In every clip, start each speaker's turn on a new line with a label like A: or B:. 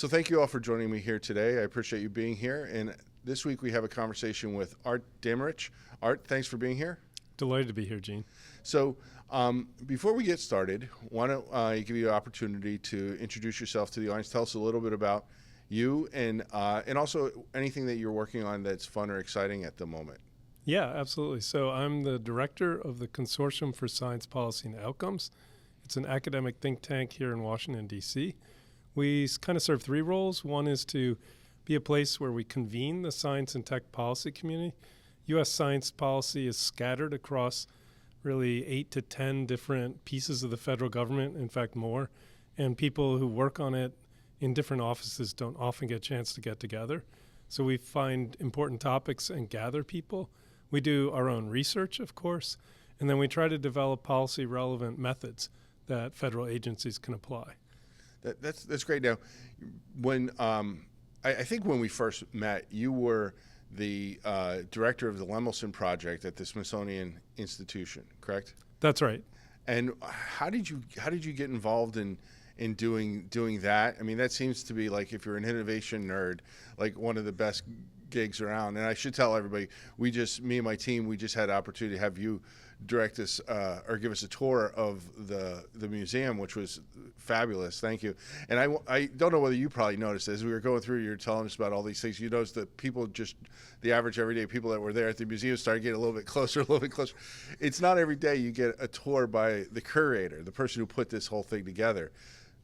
A: So thank you all for joining me here today. I appreciate you being here. And this week we have a conversation with Arthur Daemmrich. Art, thanks for being here.
B: Delighted to be here, Gene.
A: So before we get started, why don't I give you an opportunity to introduce yourself to the audience. Tell us a little bit about you and also anything that you're working on that's fun or exciting at the moment.
B: Yeah, absolutely. So I'm the director of the Consortium for Science, Policy, and Outcomes. It's an academic think tank here in Washington, D.C. We kind of serve three roles. One is to be a place where we convene the science and tech policy community. U.S. science policy is scattered across really 8 to 10 different pieces of the federal government, in fact more, and people who work on it in different offices don't often get a chance to get together. So we find important topics and gather people. We do our own research, of course, and then we try to develop policy-relevant methods that federal agencies can apply.
A: That's great. Now, when I think when we first met, you were the director of the Lemelson project at the Smithsonian Institution, correct?
B: That's right.
A: And how did you get involved in doing that? I mean, that seems to be like, if you're an innovation nerd, like one of the best gigs around. And I should tell everybody, me and my team, we just had the opportunity to have you direct us or give us a tour of the museum, which was fabulous. Thank you. And I don't know whether you probably noticed, as we were going through, you're telling us about all these things, you noticed that people, just the average everyday people that were there at the museum, started getting a little bit closer. It's not every day you get a tour by the curator, the person who put this whole thing together.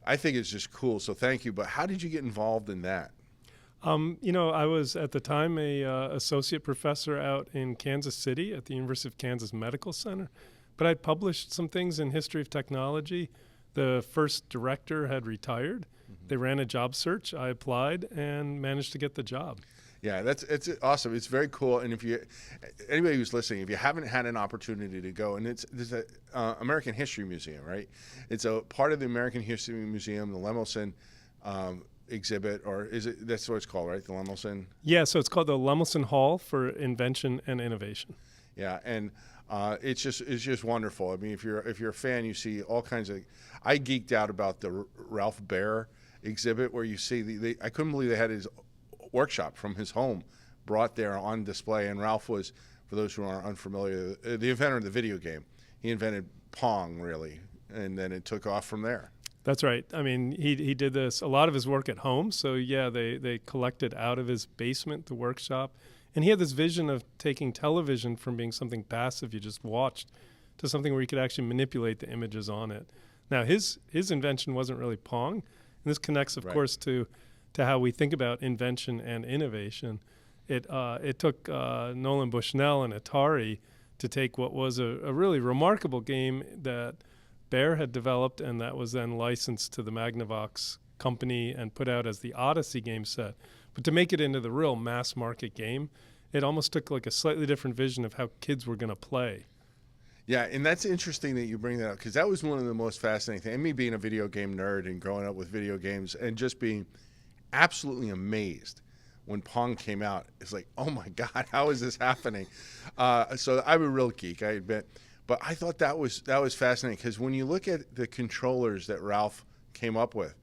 A: I think it's just cool, so thank you. But how did you get involved in that?
B: I was at the time a associate professor out in Kansas City at the University of Kansas Medical Center, but I'd published some things in history of technology. The first director had retired. Mm-hmm. They ran a job search. I applied and managed to get the job.
A: Yeah, it's awesome. It's very cool. And anybody who's listening, if you haven't had an opportunity to go, and there's a American History Museum, right? It's a part of the American History Museum, the Lemelson exhibit, or that's what it's called, right? The Lemelson?
B: Yeah, so it's called the Lemelson Hall for Invention and Innovation.
A: Yeah, and it's just wonderful. I mean, if you're a fan, you see all kinds of. I geeked out about the Ralph Baer exhibit, where you see I couldn't believe they had his workshop from his home brought there on display. And Ralph was, for those who are unfamiliar, the inventor of the video game. He invented Pong, really, and then it took off from there.
B: That's right. I mean, he did a lot of his work at home. So yeah, they collected out of his basement, the workshop. And he had this vision of taking television from being something passive you just watched to something where you could actually manipulate the images on it. Now, his invention wasn't really Pong. And this connects, of course, to how we think about invention and innovation. It took Nolan, Bushnell, and Atari to take what was a really remarkable game that Baer had developed, and that was then licensed to the Magnavox company and put out as the Odyssey game set. But to make it into the real mass market game, it almost took like a slightly different vision of how kids were going to play.
A: Yeah, and that's interesting that you bring that up, because that was one of the most fascinating things. And me being a video game nerd and growing up with video games and just being absolutely amazed when Pong came out. It's like, oh my God, how is this happening? So I'm a real geek, I admit. But I thought that was fascinating, because when you look at the controllers that Ralph came up with,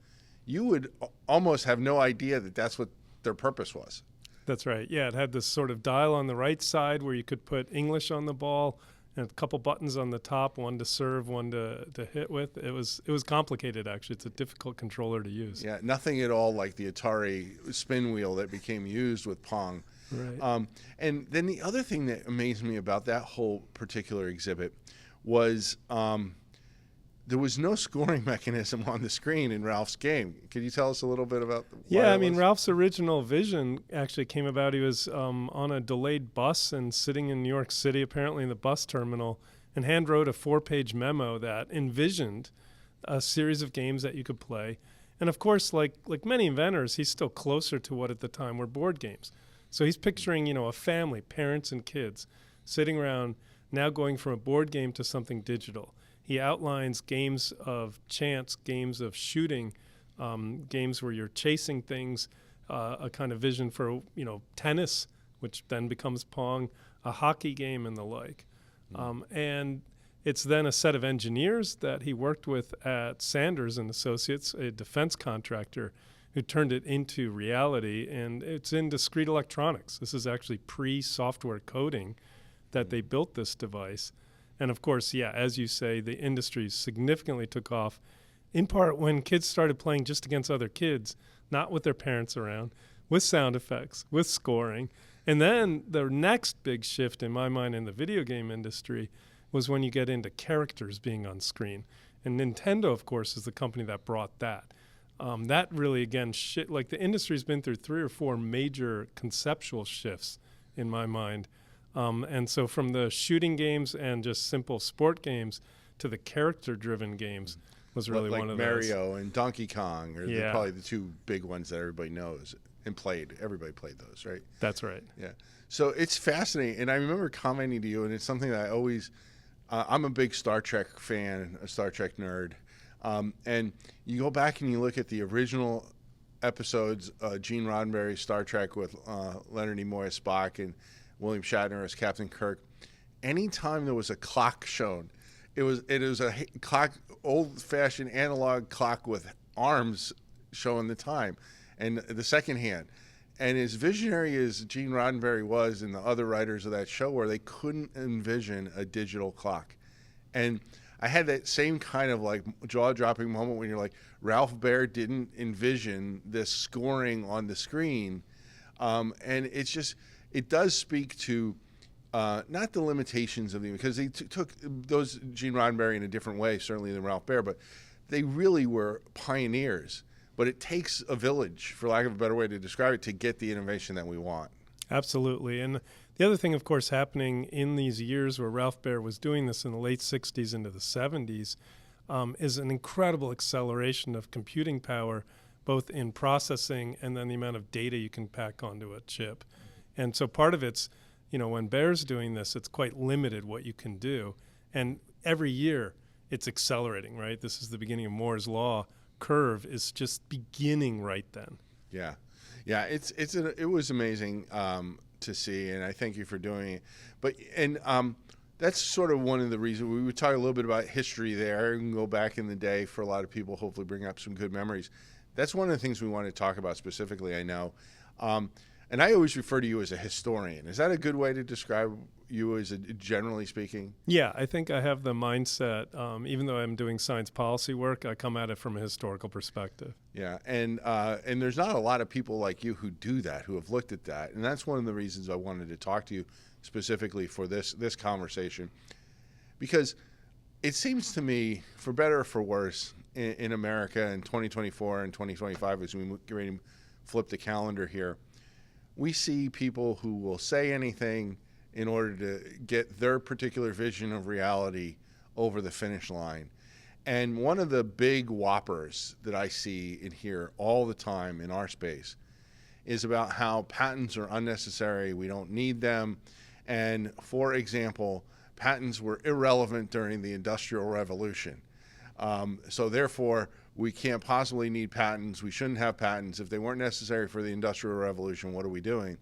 A: you would almost have no idea that that's what their purpose was.
B: That's right. Yeah, it had this sort of dial on the right side where you could put English on the ball and a couple buttons on the top, one to serve, one to hit with. It was complicated, actually. It's a difficult controller to use.
A: Yeah, nothing at all like the Atari spin wheel that became used with Pong.
B: Right.
A: And then the other thing that amazed me about that whole particular exhibit was there was no scoring mechanism on the screen in Ralph's game. Could you tell us a little bit about
B: Yeah, I mean, Ralph's original vision actually came about. He was on a delayed bus and sitting in New York City, apparently in the bus terminal, and hand wrote a 4-page memo that envisioned a series of games that you could play. And of course, like many inventors, he's still closer to what at the time were board games. So he's picturing, a family, parents and kids, sitting around, now going from a board game to something digital. He outlines games of chance, games of shooting, games where you're chasing things, a kind of vision for, tennis, which then becomes Pong, a hockey game and the like. And it's then a set of engineers that he worked with at Sanders and Associates, a defense contractor, who turned it into reality, and it's in discrete electronics. This is actually pre-software coding that they built this device. And of course, yeah, as you say, the industry significantly took off, in part when kids started playing just against other kids, not with their parents around, with sound effects, with scoring. And then the next big shift in my mind in the video game industry was when you get into characters being on screen. And Nintendo, of course, is the company that brought that. That really, again, like the industry's been through 3 or 4 major conceptual shifts in my mind. And so from the shooting games and just simple sport games to the character-driven games was really
A: like
B: one of
A: Mario and Donkey Kong are probably the 2 big ones that everybody knows and played. Everybody played those, right?
B: That's right.
A: Yeah. So it's fascinating. And I remember commenting to you, and it's something that I always I'm a big Star Trek fan, a Star Trek nerd. And you go back and you look at the original episodes, Gene Roddenberry's Star Trek with Leonard Nimoy as Spock and William Shatner as Captain Kirk. Anytime there was a clock shown, it was a clock, old-fashioned analog clock with arms showing the time and the second hand. And as visionary as Gene Roddenberry was and the other writers of that show were, they couldn't envision a digital clock. And I had that same kind of like jaw-dropping moment when you're like, Ralph Baer didn't envision this scoring on the screen. And it's just, it does speak to not the limitations of because they took those Gene Roddenberry in a different way, certainly than Ralph Baer, but they really were pioneers. But it takes a village, for lack of a better way to describe it, to get the innovation that we want.
B: Absolutely. And the other thing, of course, happening in these years where Ralph Baer was doing this in the late 60s into the 70s is an incredible acceleration of computing power, both in processing and then the amount of data you can pack onto a chip. And so part of it's, when Baer's doing this, it's quite limited what you can do. And every year it's accelerating, right? This is the beginning of Moore's Law. Curve is just beginning right then.
A: Yeah, it was amazing to see, and I thank you for doing it. But that's sort of one of the reasons we would talk a little bit about history there and go back in the day for a lot of people. Hopefully, bring up some good memories. That's one of the things we want to talk about specifically. I know, and I always refer to you as a historian. Is that a good way to describe you as generally speaking?
B: Yeah, I think I have the mindset, even though I'm doing science policy work, I come at it from a historical perspective.
A: Yeah, and there's not a lot of people like you who do that, who have looked at that. And that's one of the reasons I wanted to talk to you specifically for this conversation. Because it seems to me, for better or for worse, in America in 2024 and 2025, as we get ready to flip the calendar here, we see people who will say anything in order to get their particular vision of reality over the finish line. And one of the big whoppers that I see and hear all the time in our space is about how patents are unnecessary, we don't need them, and for example, patents were irrelevant during the Industrial Revolution. So therefore, we can't possibly need patents, we shouldn't have patents. If they weren't necessary for the Industrial Revolution, what are we doing?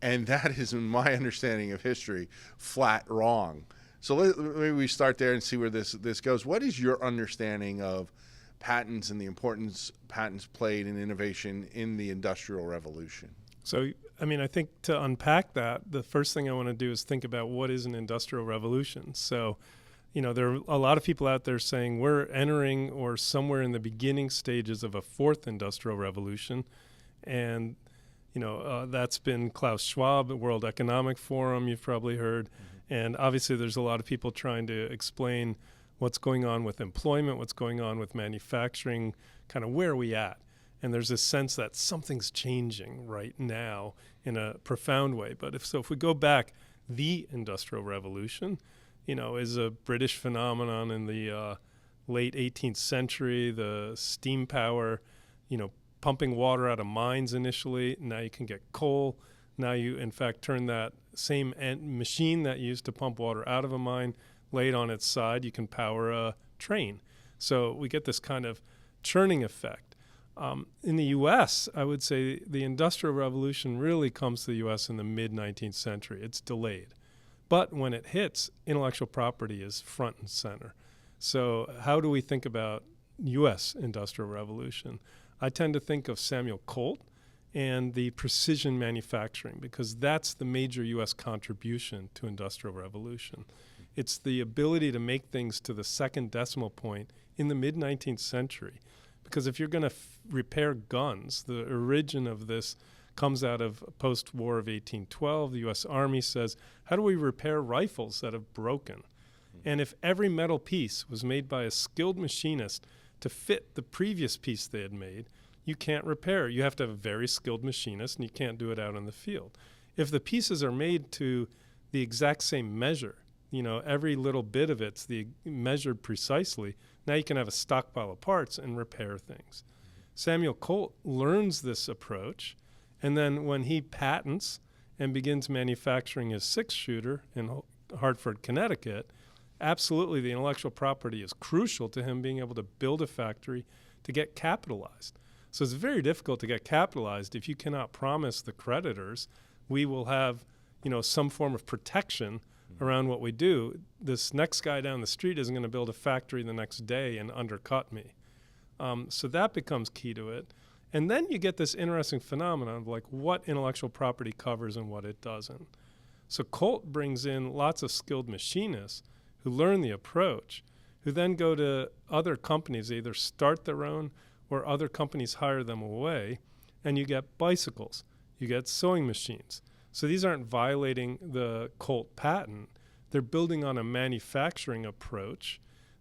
A: And that is, in my understanding of history, flat wrong. So maybe we start there and see where this goes. What is your understanding of patents and the importance patents played in innovation in the Industrial Revolution?
B: So, I think to unpack that, the first thing I want to do is think about what is an Industrial Revolution. So, there are a lot of people out there saying we're entering or somewhere in the beginning stages of a 4th Industrial Revolution. And that's been Klaus Schwab, the World Economic Forum, you've probably heard. Mm-hmm. And obviously there's a lot of people trying to explain what's going on with employment, what's going on with manufacturing, kind of where are we at? And there's this sense that something's changing right now in a profound way. But if we go back, the Industrial Revolution, is a British phenomenon in the late 18th century, the steam power, pumping water out of mines initially. Now you can get coal. Now you, in fact, turn that same machine that you used to pump water out of a mine, lay it on its side, you can power a train. So we get this kind of churning effect. In the U.S., I would say the Industrial Revolution really comes to the U.S. in the mid-19th century. It's delayed. But when it hits, intellectual property is front and center. So how do we think about U.S. Industrial Revolution? I tend to think of Samuel Colt and the precision manufacturing, because that's the major U.S. contribution to Industrial Revolution. It's the ability to make things to the second decimal point in the mid-19th century. Because if you're going to repair guns, the origin of this comes out of post-war of 1812. The U.S. Army says, how do we repair rifles that have broken? And if every metal piece was made by a skilled machinist to fit the previous piece they had made, you can't repair. You have to have a very skilled machinist, and you can't do it out in the field. If the pieces are made to the exact same measure, every little bit of it's measured precisely, now you can have a stockpile of parts and repair things. Samuel Colt learns this approach, and then when he patents and begins manufacturing his six-shooter in Hartford, Connecticut, absolutely the intellectual property is crucial to him being able to build a factory to get capitalized. So it's very difficult to get capitalized if you cannot promise the creditors we will have, some form of protection around what we do. This next guy down the street isn't going to build a factory the next day and undercut me. So that becomes key to it. And then you get this interesting phenomenon of like what intellectual property covers and what it doesn't. So Colt brings in lots of skilled machinists who learn the approach, who then go to other companies. They either start their own or other companies hire them away, and you get bicycles, you get sewing machines. So these aren't violating the Colt patent. They're building on a manufacturing approach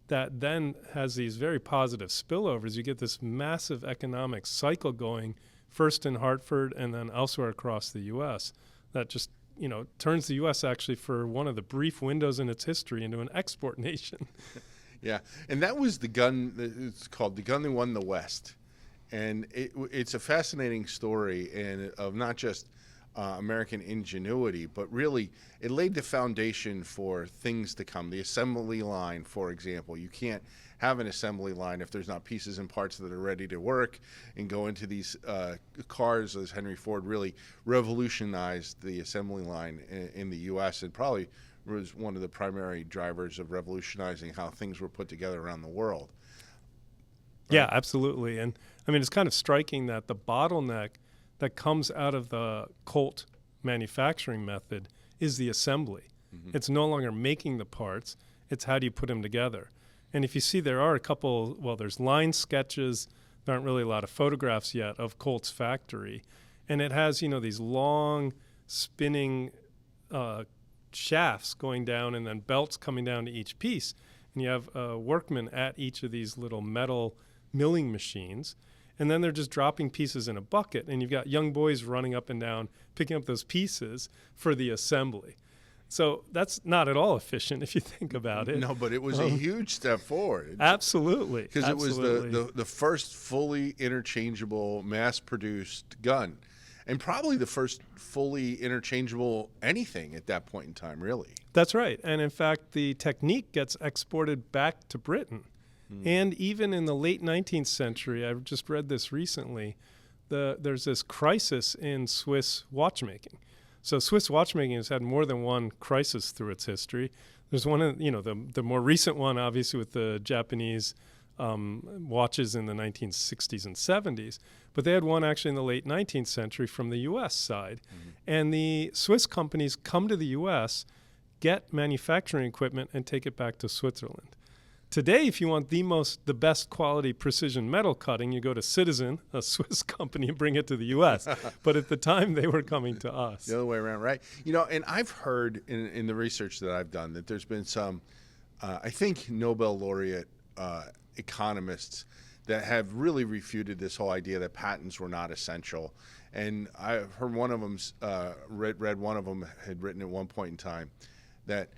B: that then has these very positive spillovers. You get this massive economic cycle going, first in Hartford and then elsewhere across the U.S., that just turns the U.S. actually for one of the brief windows in its history into an export nation.
A: Yeah, and that was the gun. It's called the gun that won the West, and it's a fascinating story and of not just American ingenuity, but really it laid the foundation for things to come. The assembly line, for example, you can't have an assembly line if there's not pieces and parts that are ready to work and go into these cars. As Henry Ford really revolutionized the assembly line in the U.S. and probably was one of the primary drivers of revolutionizing how things were put together around the world. Right?
B: Yeah, absolutely. And I mean, it's kind of striking that the bottleneck that comes out of the Colt manufacturing method is the assembly. Mm-hmm. It's no longer making the parts, it's how do you put them together. And if you see, there are there's line sketches, there aren't really a lot of photographs yet of Colt's factory. And it has, these long spinning shafts going down and then belts coming down to each piece. And you have workmen at each of these little metal milling machines. And then they're just dropping pieces in a bucket. And you've got young boys running up and down, picking up those pieces for the assembly. So that's not at all efficient if you think about it.
A: No, but it was a huge step forward.
B: Absolutely.
A: Because it was the first fully interchangeable mass-produced gun. And probably the first fully interchangeable anything at that point in time, really.
B: That's right. And in fact, the technique gets exported back to Britain. And even in the late 19th century, I've just read this recently, there's this crisis in Swiss watchmaking. So Swiss watchmaking has had more than one crisis through its history. There's one, the more recent one, obviously, with the Japanese watches in the 1960s and 70s. But they had one actually in the late 19th century from the U.S. side. Mm-hmm. And the Swiss companies come to the U.S., get manufacturing equipment, and take it back to Switzerland. Today, if you want the best quality precision metal cutting, you go to Citizen, a Swiss company, and bring it to the U.S. But at the time, they were coming to us.
A: The other way around, right? And I've heard in the research that I've done that there's been some, I think, Nobel laureate economists that have really refuted this whole idea that patents were not essential. And I've heard one of them, read one of them had written at one point in time that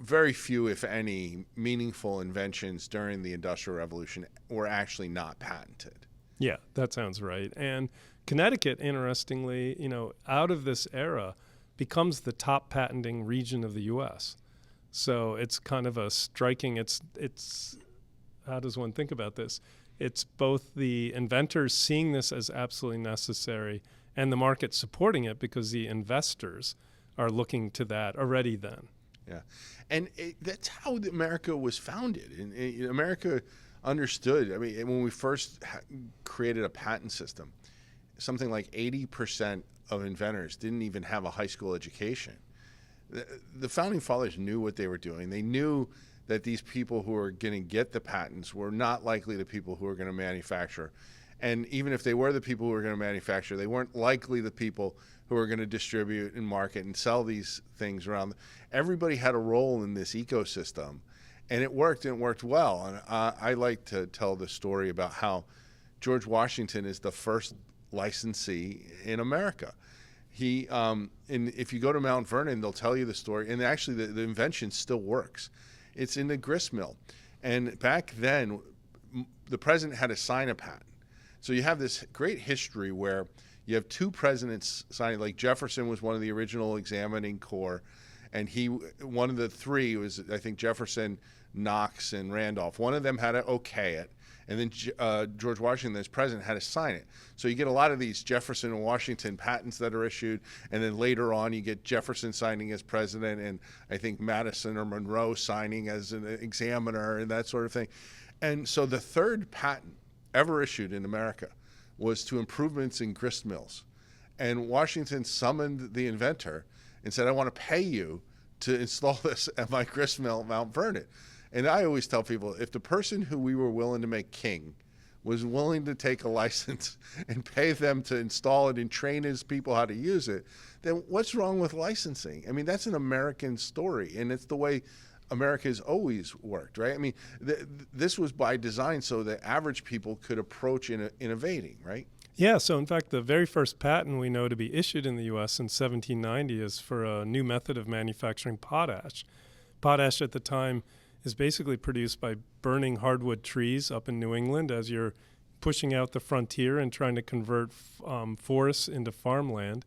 A: very few, if any, meaningful inventions during the Industrial Revolution were actually not patented.
B: Yeah, that sounds right. And Connecticut, interestingly, out of this era, becomes the top patenting region of the U.S. So it's kind of a striking, it's how does one think about this? It's both the inventors seeing this as absolutely necessary and the market supporting it because the investors are looking to that already then.
A: Yeah, and that's how America was founded. In America, understood. I mean, when we first created a patent system, something like 80% of inventors didn't even have a high school education. The founding fathers knew what they were doing. They knew that these people who are going to get the patents were not likely the people who are going to manufacture. And even if they were the people who were going to manufacture, they weren't likely the people who are going to distribute and market and sell these things around. Everybody had a role in this ecosystem, and it worked, and it worked well. And I like to tell the story about how George Washington is the first licensee in America. He, and if you go to Mount Vernon, they'll tell you the story. And actually, the invention still works. It's in the grist mill. And back then, the president had to sign a patent. So you have this great history where you have two presidents signing. Like Jefferson was one of the original examining corps, and one of the three was, I think, Jefferson, Knox, and Randolph. One of them had to okay it, and then George Washington, as president, had to sign it. So you get a lot of these Jefferson and Washington patents that are issued, and then later on you get Jefferson signing as president, and I think Madison or Monroe signing as an examiner, and that sort of thing. And so the third patent ever issued in America was to improvements in grist mills. And Washington summoned the inventor and said, I want to pay you to install this at my grist mill at Mount Vernon. And I always tell people, if the person who we were willing to make king was willing to take a license and pay them to install it and train his people how to use it, then what's wrong with licensing? I mean, that's an American story, and it's the way America has always worked, right? I mean, this was by design so that average people could approach innovating, right?
B: Yeah, so in fact, the very first patent we know to be issued in the U.S. in 1790 is for a new method of manufacturing potash. Potash at the time is basically produced by burning hardwood trees up in New England as you're pushing out the frontier and trying to convert forests into farmland.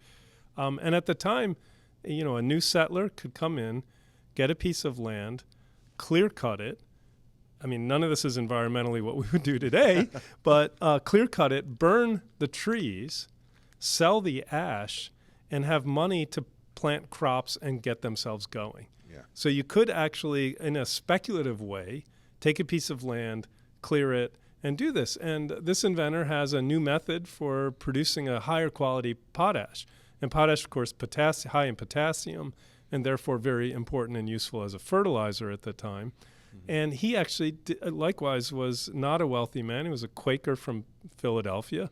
B: And at the time, you know, a new settler could come in, get a piece of land, clear cut it. I mean, none of this is environmentally what we would do today, but clear cut it, burn the trees, sell the ash, and have money to plant crops and get themselves going.
A: Yeah.
B: So you could actually, in a speculative way, take a piece of land, clear it, and do this. And this inventor has a new method for producing a higher quality potash. And potash, of course, high in potassium, and therefore very important and useful as a fertilizer at the time. Mm-hmm. And he actually, likewise, was not a wealthy man. He was a Quaker from Philadelphia.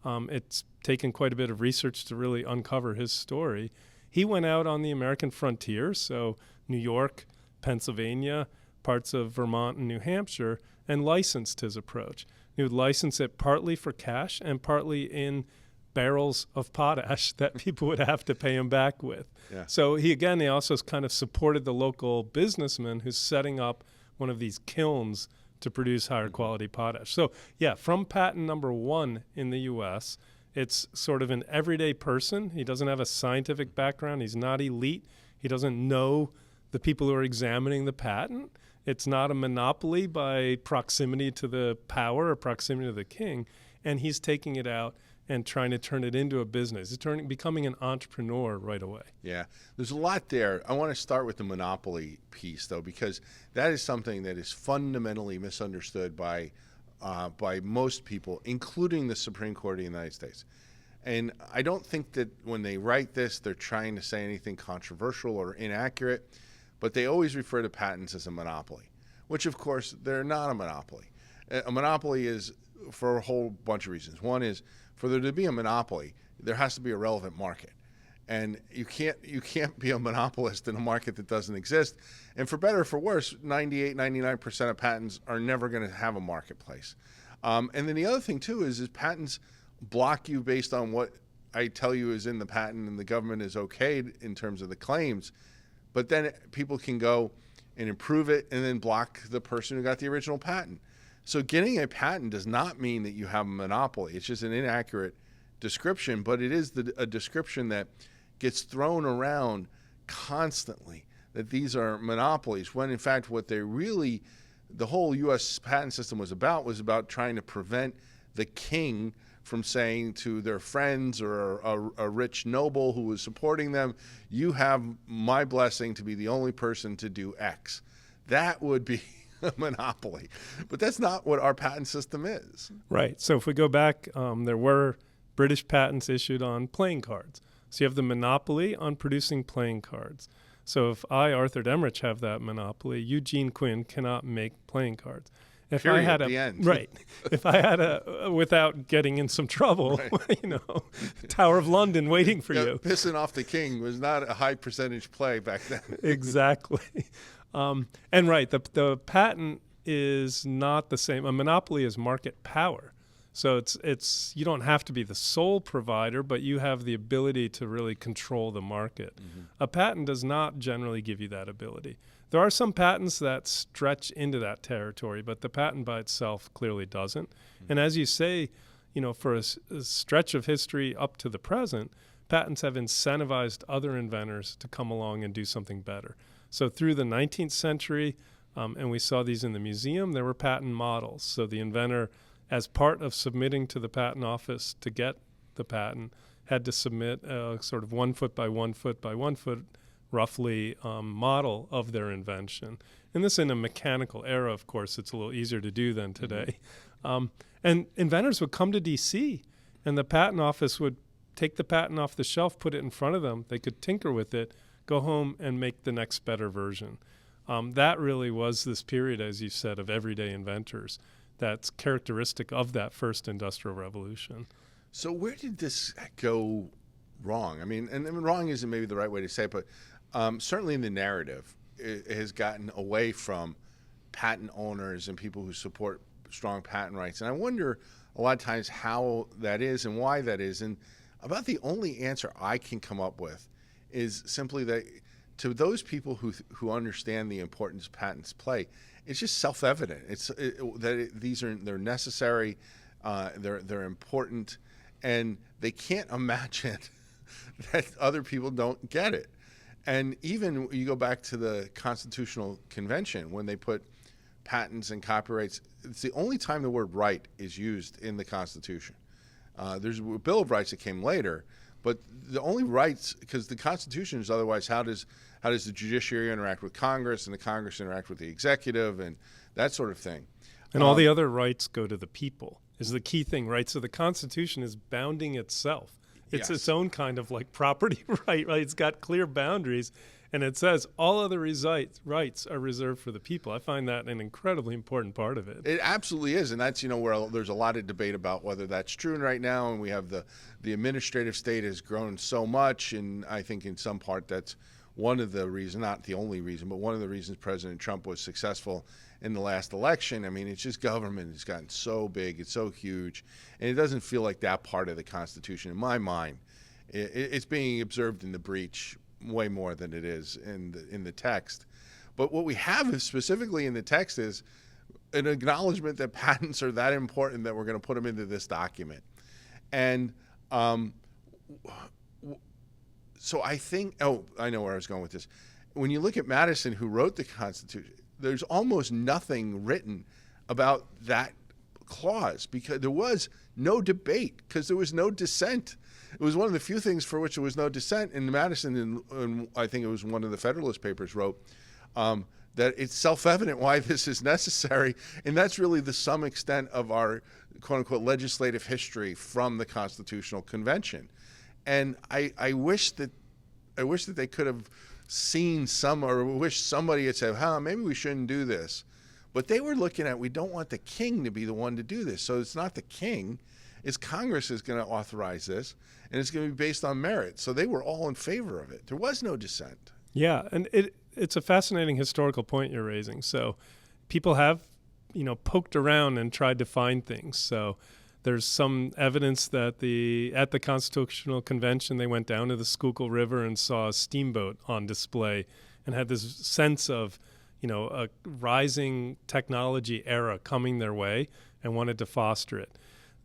B: It's taken quite a bit of research to really uncover his story. He went out on the American frontier, so New York, Pennsylvania, parts of Vermont and New Hampshire, and licensed his approach. He would license it partly for cash and partly in barrels of potash that people would have to pay him back with.
A: Yeah.
B: So he also kind of supported the local businessman who's setting up one of these kilns to produce higher quality potash. So yeah, from patent number 1 in the US, it's sort of an everyday person. He doesn't have a scientific background. He's not elite. He doesn't know the people who are examining the patent. It's not a monopoly by proximity to the power or proximity to the king. And he's taking it out and trying to turn it into a business. He's becoming an entrepreneur right away.
A: Yeah, there's a lot there. I want to start with the monopoly piece, though, because that is something that is fundamentally misunderstood by most people, including the Supreme Court of the United States. And I don't think that when they write this, they're trying to say anything controversial or inaccurate, but they always refer to patents as a monopoly, which, of course, they're not a monopoly. A monopoly is for a whole bunch of reasons. One is, for there to be a monopoly, there has to be a relevant market. And you can't be a monopolist in a market that doesn't exist. And for better or for worse, 98, 99% of patents are never going to have a marketplace. And then the other thing, too, is patents block you based on what I tell you is in the patent and the government is okayed in terms of the claims. But then people can go and improve it and then block the person who got the original patent. So getting a patent does not mean that you have a monopoly. It's just an inaccurate description, but it is a description that gets thrown around constantly, that these are monopolies, when in fact what the whole U.S. patent system was about trying to prevent the king from saying to their friends or a rich noble who was supporting them, you have my blessing to be the only person to do X. That would be a monopoly. But that's not what our patent system is.
B: Right. So if we go back, there were British patents issued on playing cards. So you have the monopoly on producing playing cards. So if I, Arthur Daemmrich, have that monopoly, Eugene Quinn cannot make playing cards. If
A: Period,
B: I had
A: the end.
B: Right. If I had without getting in some trouble, right. Tower of London waiting for you.
A: Pissing off the king was not a high percentage play back then.
B: Exactly. And right, the patent is not the same. A monopoly is market power. So it's you don't have to be the sole provider, but you have the ability to really control the market. Mm-hmm. A patent does not generally give you that ability. There are some patents that stretch into that territory, but the patent by itself clearly doesn't. Mm-hmm. And as you say, for a stretch of history up to the present, patents have incentivized other inventors to come along and do something better. So through the 19th century, and we saw these in the museum, there were patent models. So the inventor, as part of submitting to the patent office to get the patent, had to submit a sort of 1 foot by 1 foot by 1 foot, roughly, model of their invention. And this in a mechanical era, of course, it's a little easier to do than today. Mm-hmm. And inventors would come to D.C., and the patent office would take the patent off the shelf, put it in front of them. They could tinker with it, go home, and make the next better version. That really was this period, as you said, of everyday inventors. That's characteristic of that first industrial revolution.
A: So where did this go wrong? I mean, and wrong isn't maybe the right way to say it, but certainly in the narrative, it has gotten away from patent owners and people who support strong patent rights. And I wonder a lot of times how that is and why that is. And about the only answer I can come up with is simply that to those people who understand the importance patents play, it's just self-evident. They're necessary, they're important, and they can't imagine that other people don't get it. And even you go back to the Constitutional Convention when they put patents and copyrights, it's the only time the word right is used in the Constitution. There's a Bill of Rights that came later, but the only rights, because the Constitution is otherwise how does the judiciary interact with Congress and the Congress interact with the executive and that sort of thing.
B: And all the other rights go to the people is the key thing, right? So the Constitution is bounding itself. It's its own kind of like property right? It's got clear boundaries, and it says all other rights are reserved for the people. I find that an incredibly important part of it.
A: It absolutely is, and that's where there's a lot of debate about whether that's true right now. And we have the administrative state has grown so much, and I think in some part that's one of the reasons, not the only reason, but one of the reasons President Trump was successful in the last election. I mean, it's just government has gotten so big, it's so huge, and it doesn't feel like that part of the Constitution, in my mind. It's being observed in the breach way more than it is in the text. But what we have is specifically in the text is an acknowledgement that patents are that important that we're going to put them into this document. And so I think, I know where I was going with this. When you look at Madison, who wrote the Constitution, there's almost nothing written about that clause because there was no debate, because there was no dissent. It was one of the few things for which there was no dissent. And Madison, and I think it was one of the Federalist Papers, wrote that it's self-evident why this is necessary. And that's really the sum extent of our quote-unquote legislative history from the Constitutional Convention. And I wish that they could have seen or wish somebody had said, maybe we shouldn't do this. But they were looking at, we don't want the king to be the one to do this. So it's not the king, it's Congress is going to authorize this, and it's going to be based on merit. So they were all in favor of it. There was no dissent.
B: Yeah, and it's a fascinating historical point you're raising. So people have, poked around and tried to find things. So there's some evidence that at the Constitutional Convention, they went down to the Schuylkill River and saw a steamboat on display and had this sense of, a rising technology era coming their way and wanted to foster it.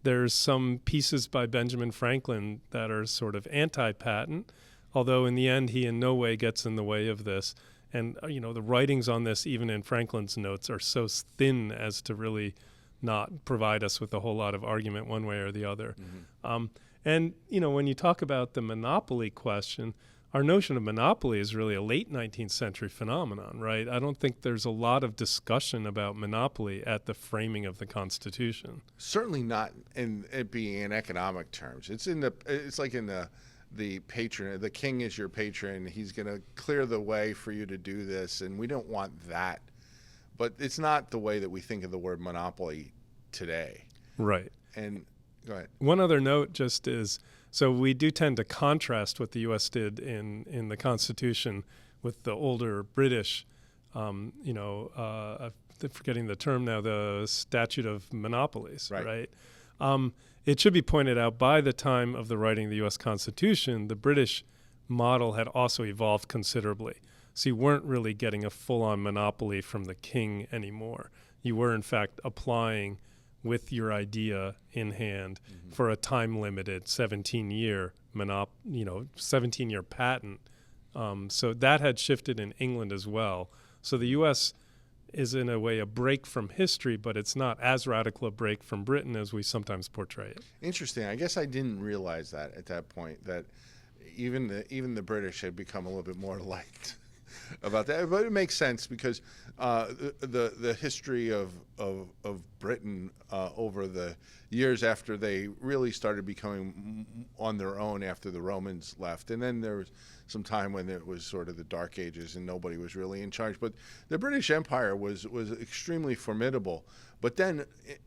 B: There's some pieces by Benjamin Franklin that are sort of anti-patent, although in the end, he in no way gets in the way of this. And, the writings on this, even in Franklin's notes, are so thin as to really not provide us with a whole lot of argument one way or the other. Mm-hmm. And, when you talk about the monopoly question, our notion of monopoly is really a late 19th century phenomenon, right? I don't think there's a lot of discussion about monopoly at the framing of the Constitution.
A: Certainly not in it being in economic terms. It's like in the patron. The king is your patron. He's going to clear the way for you to do this, and we don't want that. But it's not the way that we think of the word monopoly today.
B: Right.
A: And go ahead.
B: One other note just is, so we do tend to contrast what the U.S. did in the Constitution with the older British, I'm forgetting the term now, the statute of monopolies, right? It should be pointed out, by the time of the writing of the U.S. Constitution, the British model had also evolved considerably. So you weren't really getting a full-on monopoly from the king anymore. You were, in fact, applying with your idea in hand for a time-limited 17-year 17-year patent. So that had shifted in England as well. So the U.S. is in a way a break from history, but it's not as radical a break from Britain as we sometimes portray it.
A: Interesting. I guess I didn't realize that at that point, that even the British had become a little bit more liked about that. But it makes sense because the history of Britain over the years after they really started becoming on their own after the Romans left, and then there was some time when it was sort of the Dark Ages and nobody was really in charge. But the British Empire was extremely formidable. But then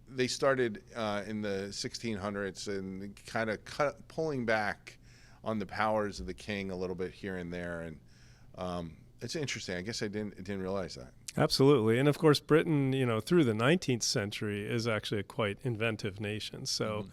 A: they started in the 1600s and kind of pulling back on the powers of the king a little bit here and there, and it's interesting. I guess I didn't realize that.
B: Absolutely. And of course, Britain, through the 19th century is actually a quite inventive nation. So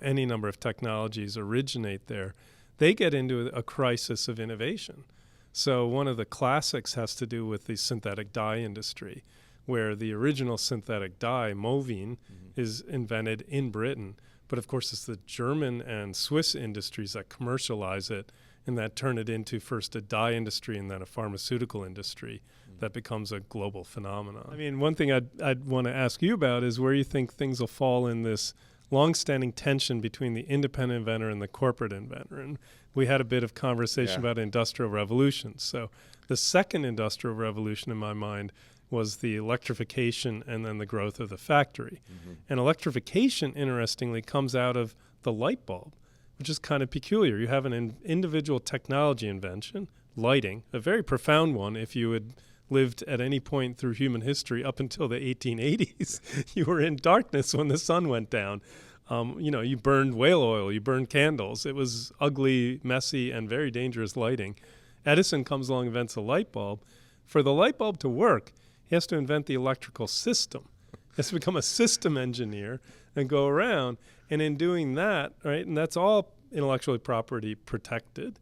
B: any number of technologies originate there. They get into a crisis of innovation. So one of the classics has to do with the synthetic dye industry, where the original synthetic dye, Moving, is invented in Britain. But of course, it's the German and Swiss industries that commercialize it and that turn it into first a dye industry and then a pharmaceutical industry that becomes a global phenomenon. I mean, one thing I'd want to ask you about is where you think things will fall in this long-standing tension between the independent inventor and the corporate inventor. And we had a bit of conversation about industrial revolutions. So the second industrial revolution in my mind was the electrification and then the growth of the factory. And electrification, interestingly, comes out of the light bulb, which is kind of peculiar. You have an individual technology invention, lighting, a very profound one. If you had lived at any point through human history up until the 1880s, you were in darkness when the sun went down. You burned whale oil, you burned candles. It was ugly, messy, and very dangerous lighting. Edison comes along and invents a light bulb. For the light bulb to work, he has to invent the electrical system. He has to become a system engineer and go around. And in doing that, right, and that's all intellectual property protected,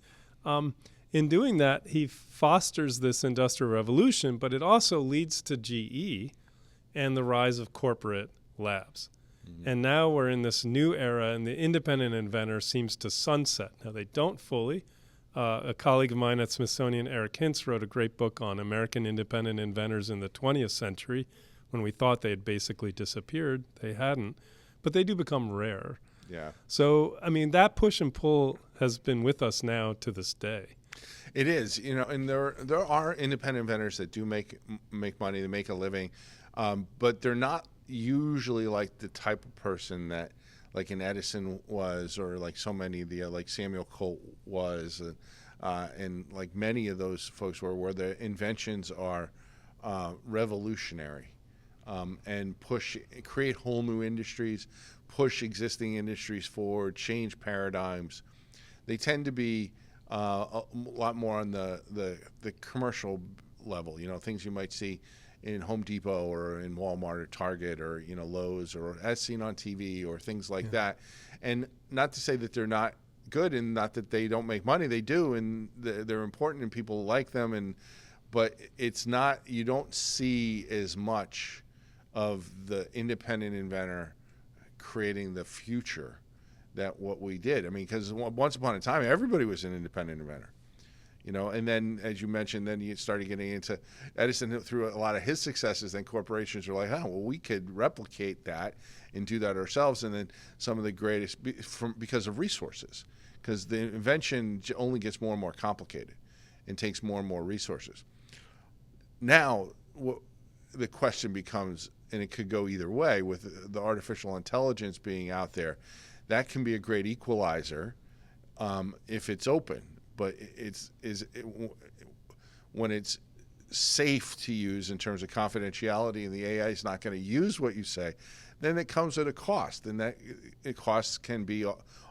B: in doing that, he fosters this industrial revolution, but it also leads to GE and the rise of corporate labs. And now we're in this new era, and the independent inventor seems to sunset. Now, they don't fully. A colleague of mine at Smithsonian, Eric Hintz, wrote a great book on American independent inventors in the 20th century. When we thought they had basically disappeared, they hadn't. But they do become rare.
A: Yeah.
B: So, I mean, that push and pull has been with us now to this day.
A: It is, and there are independent inventors that do make money, they make a living, but they're not usually like the type of person that like an Edison was, or like so many of the like Samuel Colt was, and like many of those folks where the inventions are revolutionary, and create whole new industries, push existing industries forward, change paradigms. They tend to be a lot more on the commercial level, things you might see in Home Depot or in Walmart or Target or Lowe's, or as seen on TV or things like that. And not to say that they're not good and not that they don't make money, they do, and they're important and people like them, but it's not, you don't see as much of the independent inventor creating the future that what we did. I mean, because once upon a time, everybody was an independent inventor, and then, as you mentioned, then you started getting into Edison through a lot of his successes. Then corporations were like, oh, well, we could replicate that and do that ourselves. And then some of the greatest, because of resources, because the invention only gets more and more complicated and takes more and more resources. Now, the question becomes, and it could go either way, with the artificial intelligence being out there, that can be a great equalizer if it's open. But when it's safe to use in terms of confidentiality and the AI is not going to use what you say, then it comes at a cost, and that cost can be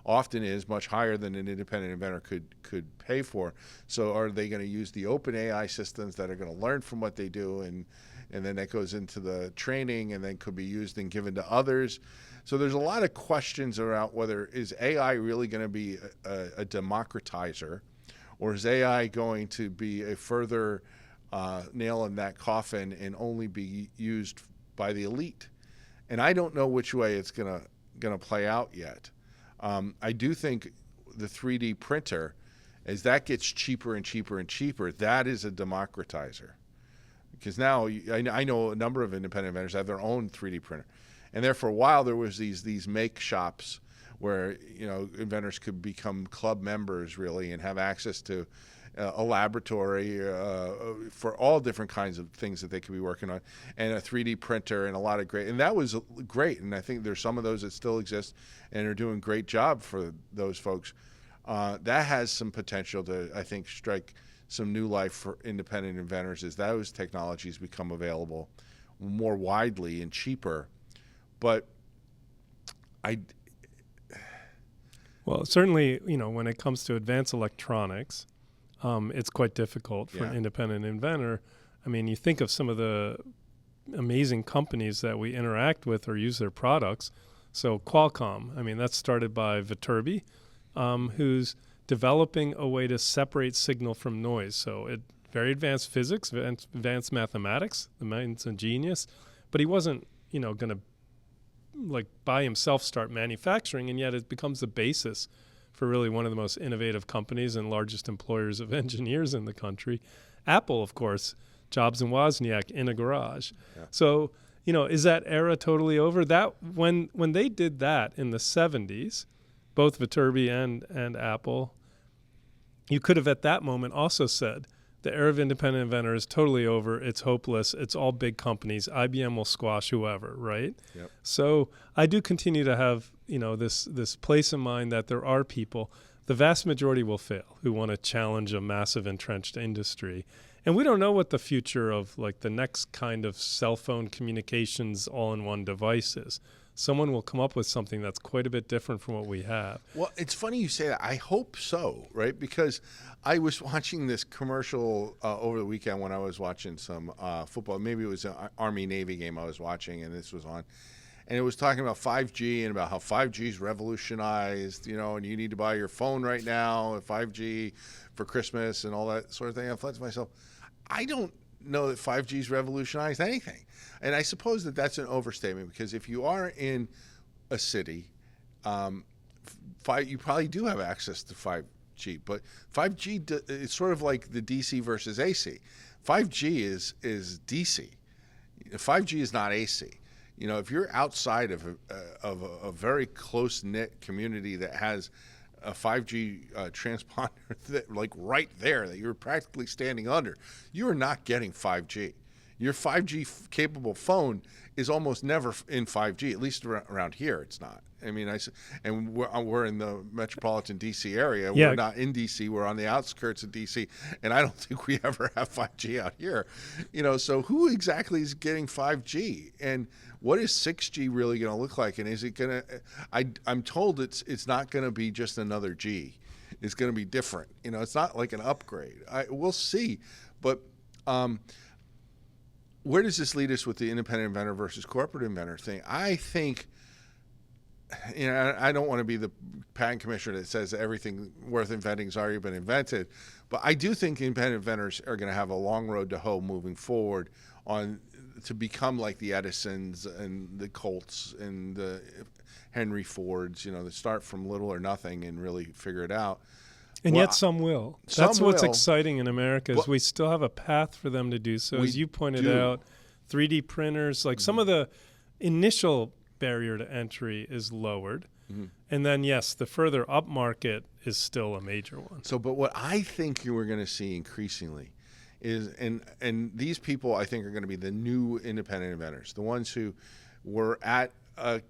A: often is much higher than an independent inventor could pay for. So are they going to use the open AI systems that are going to learn from what they do, and then that goes into the training and then could be used and given to others? So there's a lot of questions around whether is AI really going to be a democratizer, or is AI going to be a further nail in that coffin and only be used by the elite? And I don't know which way it's gonna play out yet. I do think the 3D printer, as that gets cheaper and cheaper and cheaper, that is a democratizer. Because now I know a number of independent inventors have their own 3D printer, and there for a while there was these make shops where inventors could become club members really and have access to a laboratory for all different kinds of things that they could be working on, and a 3D printer and a lot of great, and that was great. And I think there's some of those that still exist and are doing a great job for those folks. That has some potential to, I think, strike some new life for independent inventors as those technologies become available more widely and cheaper. But
B: well, certainly, when it comes to advanced electronics, it's quite difficult for an independent inventor. I mean, you think of some of the amazing companies that we interact with or use their products. So Qualcomm, I mean, that's started by Viterbi, who's developing a way to separate signal from noise. So very advanced physics, advanced mathematics, the mind's a genius. But he wasn't, going to by himself start manufacturing, and yet it becomes the basis for really one of the most innovative companies and largest employers of engineers in the country. Apple, of course, Jobs and Wozniak in a garage. Yeah. So, is that era totally over? That when they did that in the 70s, both Viterbi and Apple, you could have at that moment also said, the era of independent inventor is totally over. It's hopeless. It's all big companies. IBM will squash whoever, right?
A: Yep.
B: So I do continue to have, this place in mind that there are people, the vast majority will fail, who want to challenge a massive entrenched industry. And we don't know what the future of the next kind of cell phone communications all-in-one device is. Someone will come up with something that's quite a bit different from what we have.
A: Well, it's funny you say that. I hope so, right? Because I was watching this commercial over the weekend when I was watching some football. Maybe it was an Army-Navy game I was watching, and this was on. And it was talking about 5G and about how 5G's revolutionized, and you need to buy your phone right now at 5G for Christmas and all that sort of thing. I thought to myself, I don't know that 5G's revolutionized anything. And I suppose that that's an overstatement, because if you are in a city, you probably do have access to 5G. But 5G is sort of like the DC versus AC. 5G is DC. 5G is not AC. If you're outside of a very close-knit community that has a 5G transponder that, right there that you're practically standing under, you are not getting 5G. Your 5G capable phone is almost never in 5G, at least around here it's not. I mean, we're in the metropolitan DC area. Yeah. We're not in DC. We're on the outskirts of DC, and I don't think we ever have 5G out here. So who exactly is getting 5G, and what is 6G really going to look like? And is it going to? I'm told it's not going to be just another G. It's going to be different. It's not like an upgrade. We'll see, but. Where does this lead us with the independent inventor versus corporate inventor thing? I think, I don't want to be the patent commissioner that says everything worth inventing has already been invented, but I do think independent inventors are going to have a long road to hoe moving forward to become like the Edisons and the Colts and the Henry Fords, that start from little or nothing and really figure it out.
B: And yet some will. That's what's exciting in America is we still have a path for them to do so. As you pointed out, 3D printers, some of the initial barrier to entry is lowered. Mm-hmm. And then, yes, the further up market is still a major one.
A: So, but what I think you are going to see increasingly is, and these people I think are going to be the new independent inventors, the ones who were at a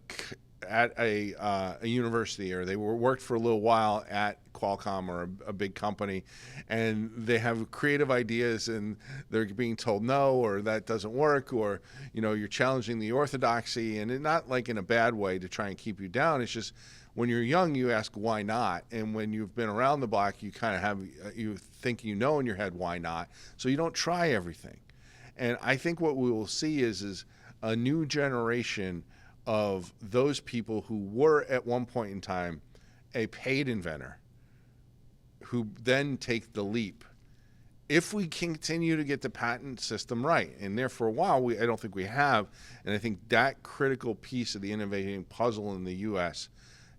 A: university, or they worked for a little while at Qualcomm or a big company, and they have creative ideas and they're being told no, or that doesn't work, or you're challenging the orthodoxy, and not like in a bad way to try and keep you down. It's just when you're young, you ask why not, and when you've been around the block, you kind of have you think in your head why not, so you don't try everything. And I think what we will see is a new generation of those people who were at one point in time a paid inventor, who then take the leap. If we continue to get the patent system right, and there for a while I don't think we have, and I think that critical piece of the innovating puzzle in the U.S.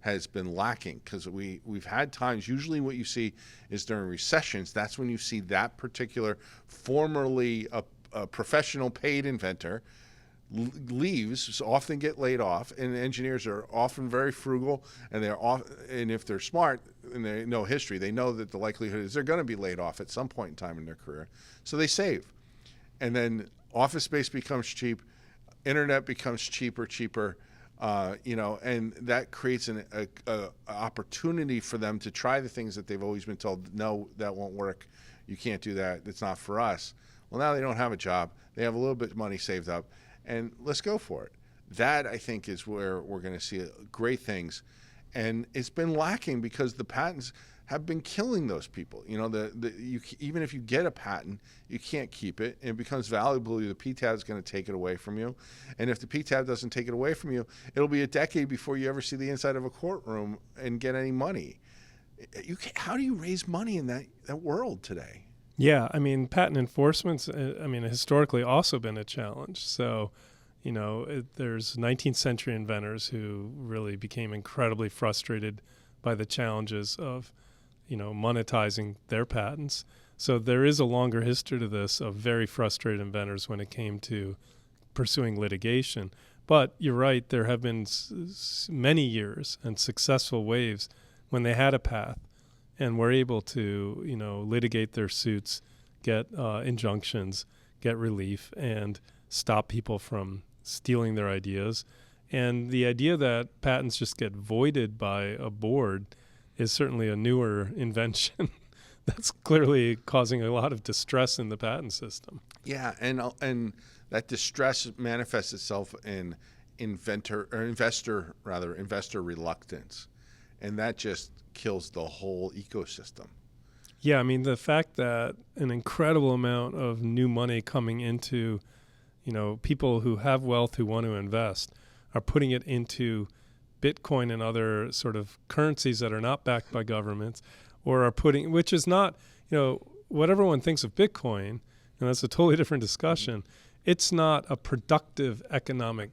A: has been lacking, because we've had times, usually what you see is during recessions, that's when you see that particular formerly a professional paid inventor leaves, often get laid off, and engineers are often very frugal, and and if they're smart and they know history, they know that the likelihood is they're going to be laid off at some point in time in their career, so they save. And then office space becomes cheap, internet becomes cheaper, and that creates an opportunity for them to try the things that they've always been told, no, that won't work, you can't do that, it's not for us. Well, now they don't have a job, they have a little bit of money saved up, and let's go for it. That, I think, is where we're going to see great things. And it's been lacking because the patents have been killing those people. Even if you get a patent, you can't keep it. It becomes valuable. The PTAB is going to take it away from you. And if the PTAB doesn't take it away from you, it'll be a decade before you ever see the inside of a courtroom and get any money. How do you raise money in that world today?
B: Yeah, patent enforcement's, historically also been a challenge. So, there's 19th century inventors who really became incredibly frustrated by the challenges of, monetizing their patents. So there is a longer history to this of very frustrated inventors when it came to pursuing litigation. But you're right, there have been many years and successful waves when they had a path and were able to, litigate their suits, get injunctions, get relief, and stop people from stealing their ideas. And the idea that patents just get voided by a board is certainly a newer invention that's clearly causing a lot of distress in the patent system.
A: Yeah, and that distress manifests itself in investor reluctance, and that just kills the whole ecosystem.
B: Yeah, the fact that an incredible amount of new money coming into, people who have wealth who want to invest are putting it into Bitcoin and other sort of currencies that are not backed by governments, or are putting, which is not, what everyone thinks of Bitcoin, and that's a totally different discussion. It's not a productive economic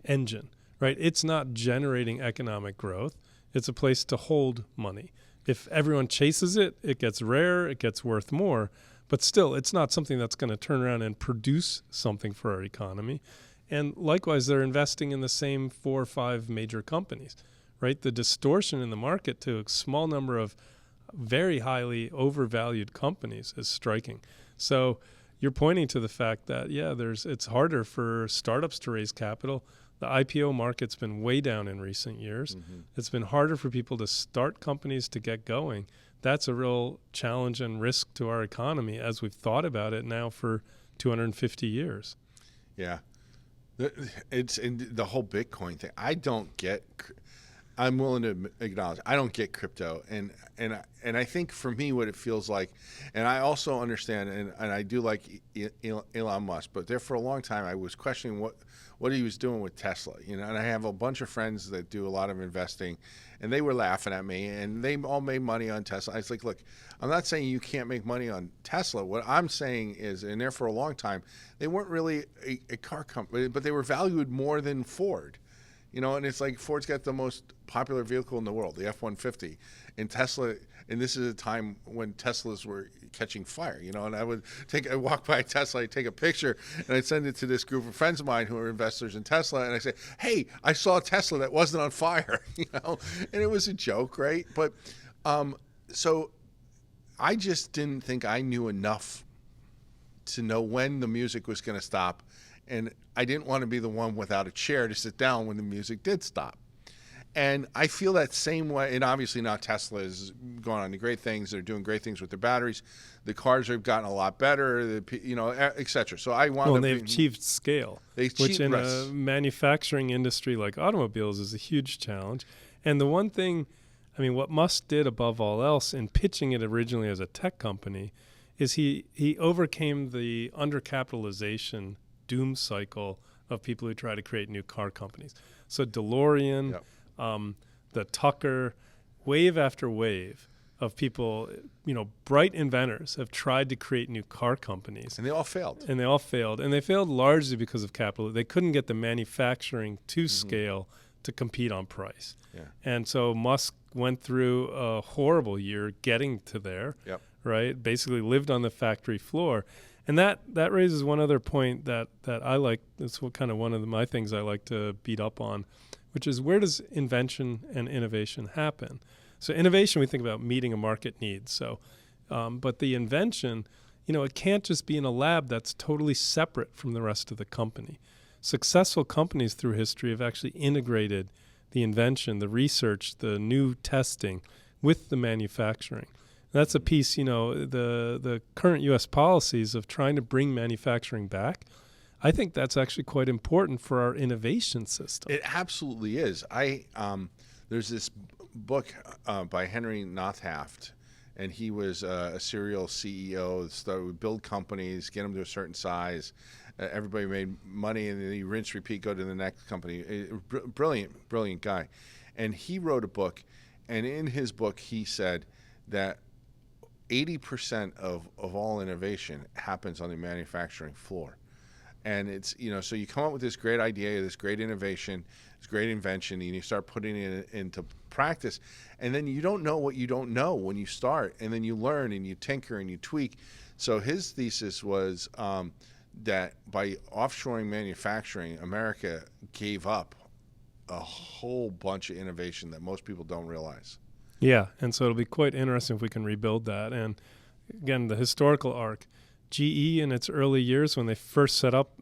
B: engine, right? It's not generating economic growth. It's a place to hold money. If everyone chases it, it gets rare, it gets worth more, but still, it's not something that's going to turn around and produce something for our economy. And likewise, they're investing in the same 4 or 5 major companies, right? The distortion in the market to a small number of very highly overvalued companies is striking. So you're pointing to the fact that, it's harder for startups to raise capital. The IPO market's been way down in recent years. Mm-hmm. It's been harder for people to start companies to get going. That's a real challenge and risk to our economy as we've thought about it now for 250 years.
A: Yeah. It's in the whole Bitcoin thing. I'm willing to acknowledge I don't get crypto, and I think for me what it feels like, and I also understand, and I do like Elon Musk, but there for a long time I was questioning what he was doing with Tesla, and I have a bunch of friends that do a lot of investing, and they were laughing at me, and they all made money on Tesla. I was like, look, I'm not saying you can't make money on Tesla. What I'm saying is, and there for a long time, they weren't really a car company, but they were valued more than Ford. And it's like Ford's got the most popular vehicle in the world, the F-150, and Tesla. And this is a time when Teslas were catching fire, and I walk by a Tesla, I'd take a picture, and I'd send it to this group of friends of mine who are investors in Tesla, and I say, hey, I saw a Tesla that wasn't on fire, and it was a joke, right? But So I just didn't think I knew enough to know when the music was going to stop, and I didn't want to be the one without a chair to sit down when the music did stop. And I feel that same way. And obviously now Tesla is going on to great things. They're doing great things with their batteries. The cars have gotten a lot better, et cetera. So I want
B: Well, and they've achieved scale, which in a manufacturing industry like automobiles is a huge challenge. And the one thing, I mean, what Musk did above all else in pitching it originally as a tech company is he overcame the undercapitalization doom cycle of people who try to create new car companies. So DeLorean, the Tucker, wave after wave of people, bright inventors have tried to create new car companies.
A: And they all failed.
B: And they failed largely because of capital. They couldn't get the manufacturing to scale to compete on price.
A: Yeah.
B: And so Musk went through a horrible year getting to there, right? Basically lived on the factory floor. And that raises one other point that I like. It's kind of one of my things I like to beat up on, which is where does invention and innovation happen? So innovation, we think about meeting a market need. So, but the invention, it can't just be in a lab that's totally separate from the rest of the company. Successful companies through history have actually integrated the invention, the research, the new testing with the manufacturing. That's a piece, the current U.S. policies of trying to bring manufacturing back. I think that's actually quite important for our innovation system.
A: It absolutely is. There's this book by Henry Nothaft, and he was a serial CEO. Started would build companies, get them to a certain size. Everybody made money, and then he rinse, repeat, go to the next company. Brilliant guy. And he wrote a book, and in his book he said that 80% of all innovation happens on the manufacturing floor. And it's, so you come up with this great idea, this great innovation, this great invention, and you start putting it into practice. And then you don't know what you don't know when you start. And then you learn and you tinker and you tweak. So his thesis was that by offshoring manufacturing, America gave up a whole bunch of innovation that most people don't realize.
B: Yeah, and so it'll be quite interesting if we can rebuild that. And again, the historical arc, GE in its early years when they first set up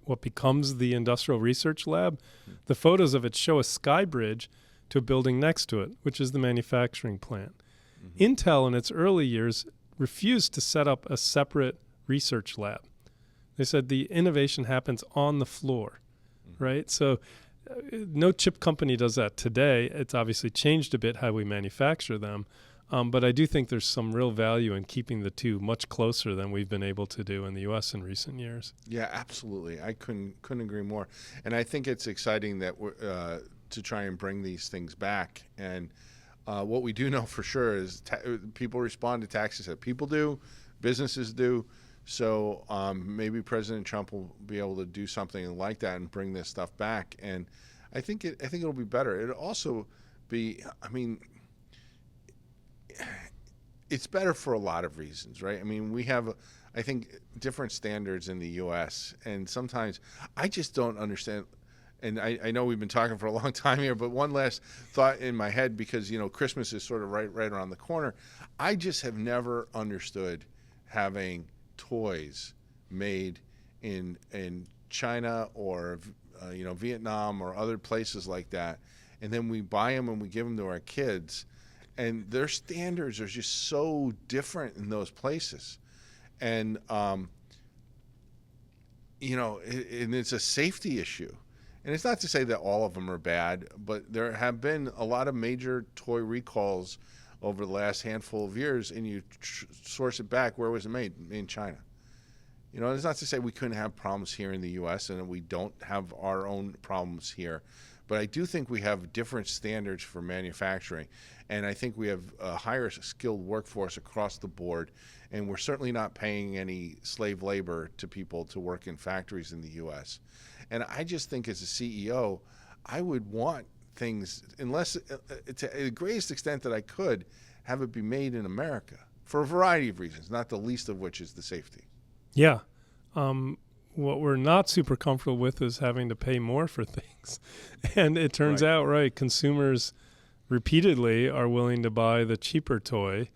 B: what becomes the Industrial Research Lab, the photos of it show a sky bridge to a building next to it, which is the manufacturing plant. Intel in its early years refused to set up a separate research lab. They said the innovation happens on the floor, right? So no chip company does that today. It's obviously changed a bit how we manufacture them. But I do think there's some real value in keeping the two much closer than we've been able to do in the U.S. in recent years.
A: Yeah, absolutely. I couldn't agree more. And I think it's exciting that we're to try and bring these things back. And what we do know for sure is people respond to taxes that people do, businesses do. So maybe President Trump will be able to do something like that and bring this stuff back. And I think it'll be better. It'll also be, it's better for a lot of reasons, right? I mean, we have, I think, different standards in the U.S. And sometimes I just don't understand. And I know we've been talking for a long time here, but one last thought in my head, because, Christmas is sort of right around the corner. I just have never understood having toys made in China or Vietnam or other places like that, and then we buy them and we give them to our kids, and their standards are just so different in those places, and and it's a safety issue. And it's not to say that all of them are bad, but there have been a lot of major toy recalls over the last handful of years, and you source it back. Where was it made? In China. It's not to say we couldn't have problems here in the U.S. and that we don't have our own problems here, but I do think we have different standards for manufacturing, and I think we have a higher skilled workforce across the board, and we're certainly not paying any slave labor to people to work in factories in the U.S. And I just think as a CEO, I would want things, unless to the greatest extent that I could, have it be made in America for a variety of reasons, not the least of which is the safety.
B: Yeah. What we're not super comfortable with is having to pay more for things. And it turns out, right, consumers repeatedly are willing to buy the cheaper toy,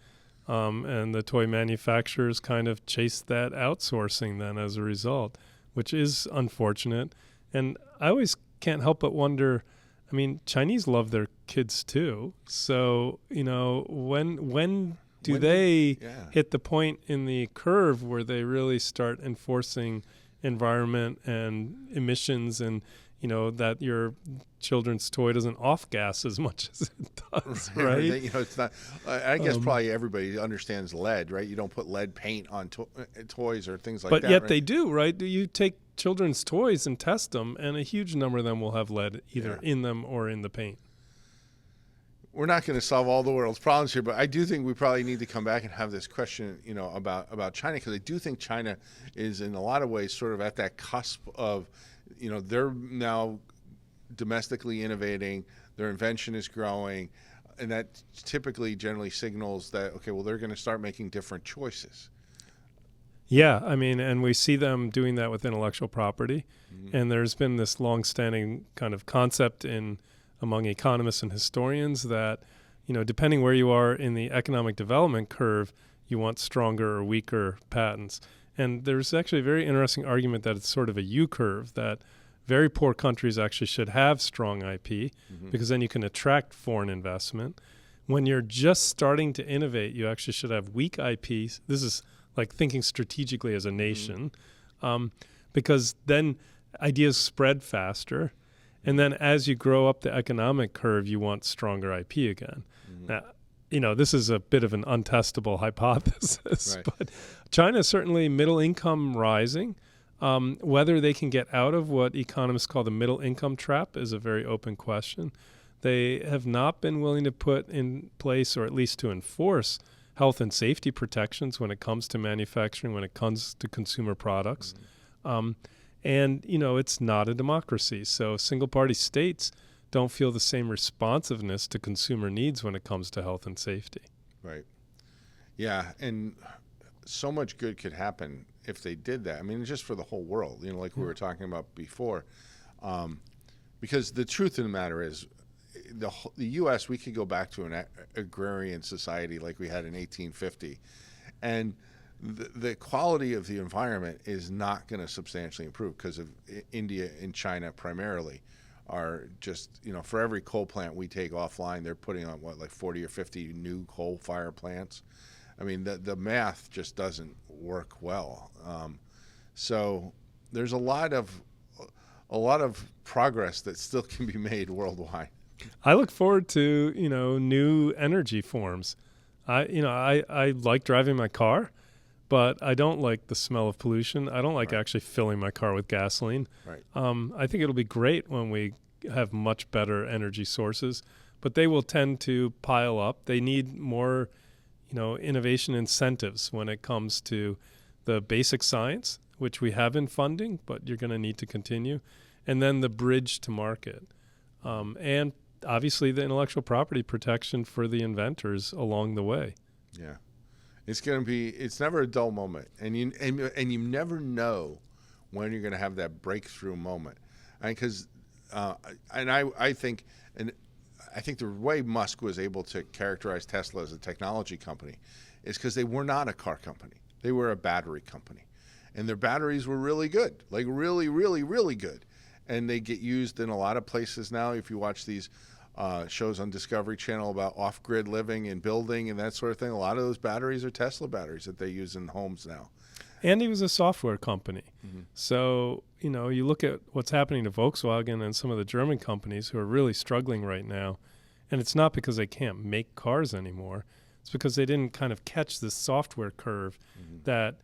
B: and the toy manufacturers kind of chase that outsourcing then as a result, which is unfortunate. And I always can't help but wonder, I mean, Chinese love their kids too. So, when they hit the point in the curve where they really start enforcing environment and emissions, and that your children's toy doesn't off gas as much as it does, right?
A: It's not. I guess probably everybody understands lead, right? You don't put lead paint on toys or things like that.
B: But yet
A: right?
B: they do, right? You take children's toys and test them, and a huge number of them will have lead either in them or in the paint.
A: We're not going to solve all the world's problems here, but I do think we probably need to come back and have this question, about China, because I do think China is in a lot of ways sort of at that cusp of, they're now domestically innovating, their invention is growing, and that typically generally signals that, okay, well, they're going to start making different choices.
B: Yeah, I mean, and we see them doing that with intellectual property, and there's been this long-standing kind of concept among economists and historians that, depending where you are in the economic development curve, you want stronger or weaker patents. And there's actually a very interesting argument that it's sort of a U-curve, that very poor countries actually should have strong IP because then you can attract foreign investment. When you're just starting to innovate, you actually should have weak IPs. This is like thinking strategically as a nation, because then ideas spread faster. And then as you grow up the economic curve, you want stronger IP again. Now, this is a bit of an untestable hypothesis, right. But China is certainly middle income rising. Whether they can get out of what economists call the middle income trap is a very open question. They have not been willing to put in place, or at least to enforce, health and safety protections when it comes to manufacturing, when it comes to consumer products. And, it's not a democracy. So single-party states don't feel the same responsiveness to consumer needs when it comes to health and safety.
A: Right. Yeah, and so much good could happen if they did that. I mean, just for the whole world, like we were talking about before. Because the truth of the matter is, the U.S., we could go back to an agrarian society like we had in 1850. And the quality of the environment is not going to substantially improve because of India and China primarily are just, for every coal plant we take offline, they're putting on like 40 or 50 new coal fire plants. I mean, the math just doesn't work well. So there's a lot of progress that still can be made worldwide.
B: I look forward to, new energy forms. I like driving my car, but I don't like the smell of pollution. I don't like actually filling my car with gasoline. Right. I think it'll be great when we have much better energy sources, but they will tend to pile up. They need more, innovation incentives when it comes to the basic science, which we have in funding, but you're going to need to continue, and then the bridge to market. And obviously the intellectual property protection for the inventors along the way.
A: Yeah. It's never a dull moment. And you never know when you're going to have that breakthrough moment. I think the way Musk was able to characterize Tesla as a technology company is because they were not a car company. They were a battery company. And their batteries were really good, like really, really, really good. And they get used in a lot of places now. If you watch these shows on Discovery Channel about off-grid living and building and that sort of thing, a lot of those batteries are Tesla batteries that they use in homes now.
B: And he was a software company. So, you look at what's happening to Volkswagen and some of the German companies who are really struggling right now. And it's not because they can't make cars anymore. It's because they didn't kind of catch this software curve that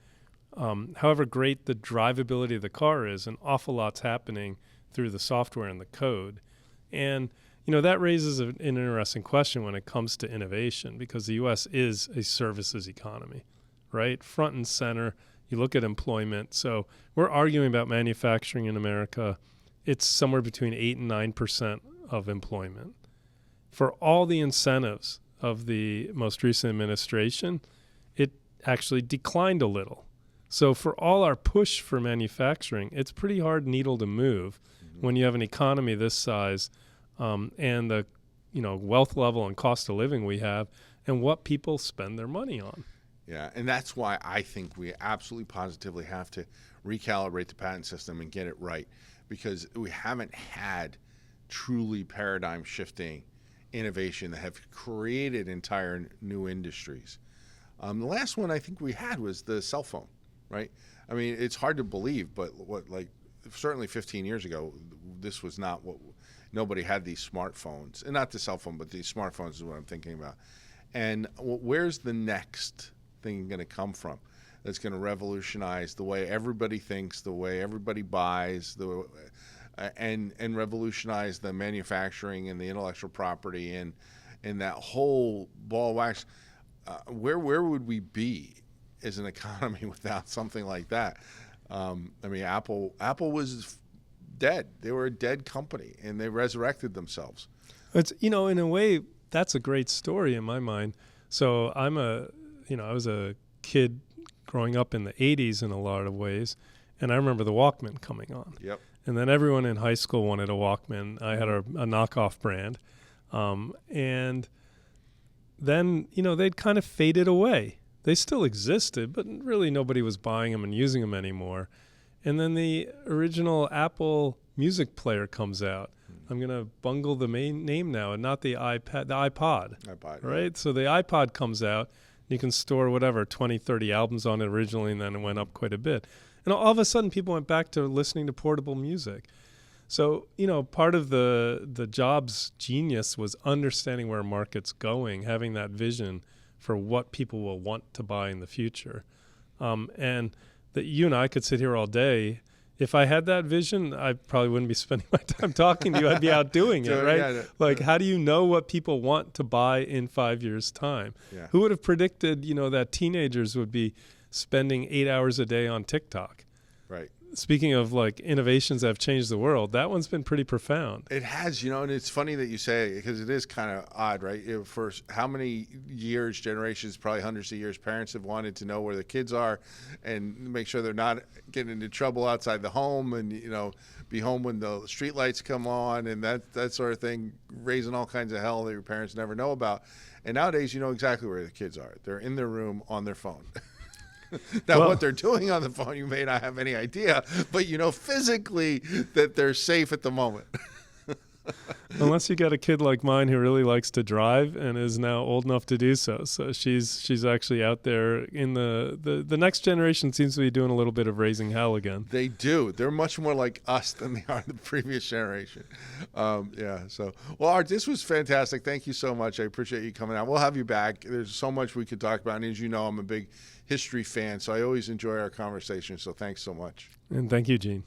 B: however great the drivability of the car is, an awful lot's happening through the software and the code. And, that raises an interesting question when it comes to innovation, because the U.S. is a services economy, right? Front and center. You look at employment. So we're arguing about manufacturing in America. It's somewhere between 8 and 9% of employment. For all the incentives of the most recent administration, it actually declined a little. So for all our push for manufacturing, it's pretty hard needle to move when you have an economy this size, and the wealth level and cost of living we have, and what people spend their money on.
A: Yeah, and that's why I think we absolutely positively have to recalibrate the patent system and get it right, because we haven't had truly paradigm shifting innovation that have created entire new industries. The last one I think we had was the cell phone, right? I mean, it's hard to believe, but certainly 15 years ago, this was not nobody had these smartphones, and not the cell phone, but these smartphones is what I'm thinking about. And where's the next thing going to come from that's going to revolutionize the way everybody thinks, the way everybody buys, and revolutionize the manufacturing and the intellectual property and that whole ball of wax? Where would we be as an economy without something like that? I mean, Apple was dead. They were a dead company, and they resurrected themselves.
B: It's, in a way, that's a great story in my mind. So I was a kid growing up in the 80s in a lot of ways, and I remember the Walkman coming on.
A: Yep.
B: And then everyone in high school wanted a Walkman. I had a knockoff brand. And then, they'd kind of faded away. They still existed, but really nobody was buying them and using them anymore. And then the original Apple music player comes out. I'm going to bungle the main name now, and not the iPad, the iPod. Right? Yeah. So the iPod comes out. You can store whatever, 20, 30 albums on it originally, and then it went up quite a bit. And all of a sudden, people went back to listening to portable music. So, part of the Jobs genius was understanding where a market's going, having that vision for what people will want to buy in the future. And that you and I could sit here all day. If I had that vision, I probably wouldn't be spending my time talking to you. I'd be out doing it, right? Yeah, how do you know what people want to buy in 5 years' time? Yeah. Who would have predicted, that teenagers would be spending 8 hours a day on TikTok?
A: Right.
B: Speaking of innovations that have changed the world, that one's been pretty profound.
A: It has, and it's funny that you say it, because it is kind of odd, right? For how many years, generations, probably hundreds of years, parents have wanted to know where their kids are and make sure they're not getting into trouble outside the home, and be home when the street lights come on and that sort of thing, raising all kinds of hell that your parents never know about. And nowadays, you know exactly where the kids are. They're in their room on their phone. Now, what they're doing on the phone, you may not have any idea, but physically that they're safe at the moment.
B: Unless you got a kid like mine who really likes to drive and is now old enough to do so. So she's actually out there in the next generation seems to be doing a little bit of raising hell again.
A: They do. They're much more like us than they are the previous generation. So, well, Art, this was fantastic. Thank you so much. I appreciate you coming out. We'll have you back. There's so much we could talk about. And as you know, I'm a big history fan, so I always enjoy our conversation. So thanks so much.
B: And thank you, Gene.